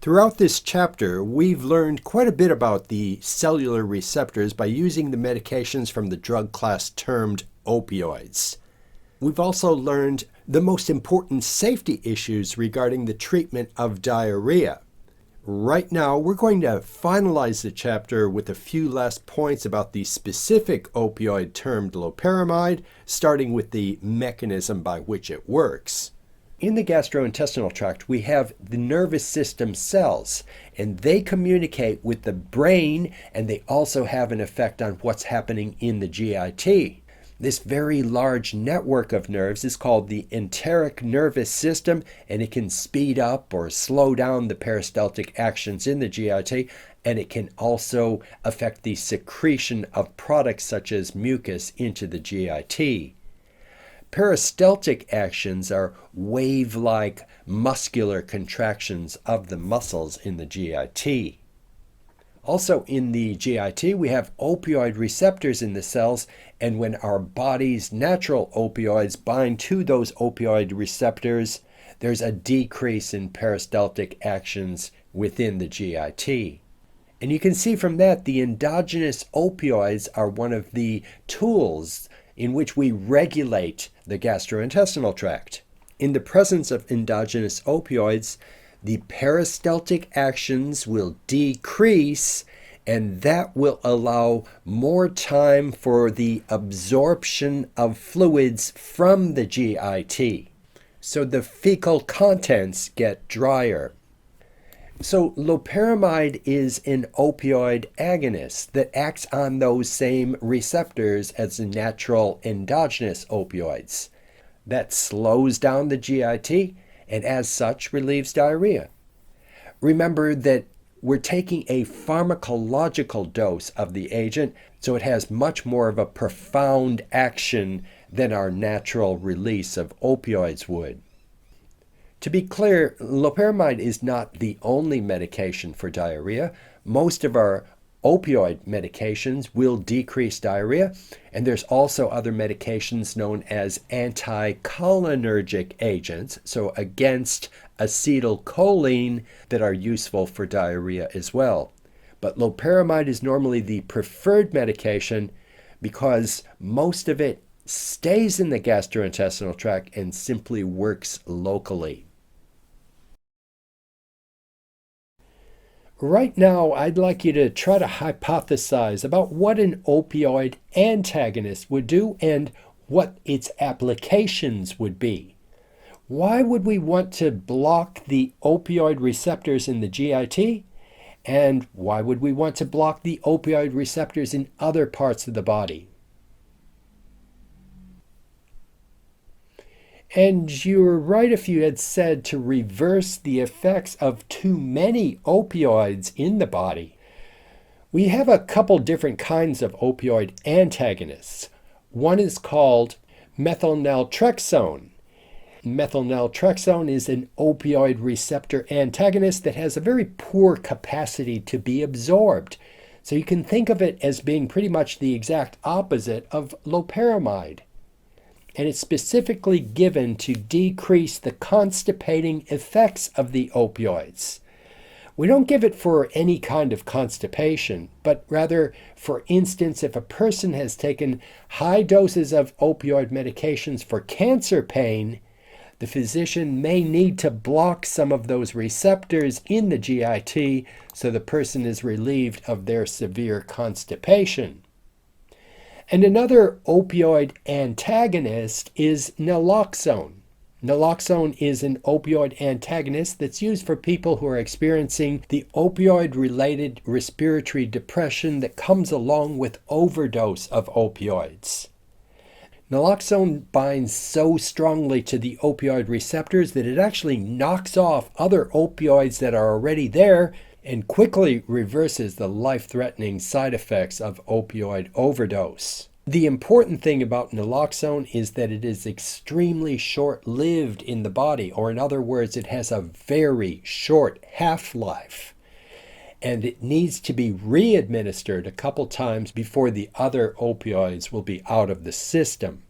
Throughout this chapter, we've learned quite a bit about the cellular receptors by using the medications from the drug class termed opioids. We've also learned the most important safety issues regarding the treatment of diarrhea. Right now, we're going to finalize the chapter with a few last points about the specific opioid termed loperamide, starting with the mechanism by which it works. In the gastrointestinal tract, we have the nervous system cells, and they communicate with the brain, and they also have an effect on what's happening in the GIT. This very large network of nerves is called the enteric nervous system, and it can speed up or slow down the peristaltic actions in the GIT, and it can also affect the secretion of products such as mucus into the GIT. Peristaltic actions are wave-like muscular contractions of the muscles in the GIT. Also in the GIT, we have opioid receptors in the cells, and when our body's natural opioids bind to those opioid receptors, there's a decrease in peristaltic actions within the GIT. And you can see from that the endogenous opioids are one of the tools in which we regulate the gastrointestinal tract. In the presence of endogenous opioids, the peristaltic actions will decrease, and that will allow more time for the absorption of fluids from the GIT. So the fecal contents get drier. So loperamide is an opioid agonist that acts on those same receptors as the natural endogenous opioids. That slows down the GIT and as such relieves diarrhea. Remember that we're taking a pharmacological dose of the agent, so it has much more of a profound action than our natural release of opioids would. To be clear, loperamide is not the only medication for diarrhea. Most of our opioid medications will decrease diarrhea, and there's also other medications known as anticholinergic agents, so against acetylcholine, that are useful for diarrhea as well. But loperamide is normally the preferred medication because most of it stays in the gastrointestinal tract and simply works locally. Right now, I'd like you to try to hypothesize about what an opioid antagonist would do and what its applications would be. Why would we want to block the opioid receptors in the GIT? And why would we want to block the opioid receptors in other parts of the body? And you were right if you had said to reverse the effects of too many opioids in the body. We have a couple different kinds of opioid antagonists. One is called methylnaltrexone. Methylnaltrexone is an opioid receptor antagonist that has a very poor capacity to be absorbed. So you can think of it as being pretty much the exact opposite of loperamide. And it's specifically given to decrease the constipating effects of the opioids. We don't give it for any kind of constipation, but rather, for instance, if a person has taken high doses of opioid medications for cancer pain, the physician may need to block some of those receptors in the GIT so the person is relieved of their severe constipation. And another opioid antagonist is naloxone. Naloxone is an opioid antagonist that's used for people who are experiencing the opioid-related respiratory depression that comes along with overdose of opioids. Naloxone binds so strongly to the opioid receptors that it actually knocks off other opioids that are already there and quickly reverses the life-threatening side effects of opioid overdose. The important thing about naloxone is that it is extremely short-lived in the body, or in other words, it has a very short half-life. And it needs to be re-administered a couple times before the other opioids will be out of the system.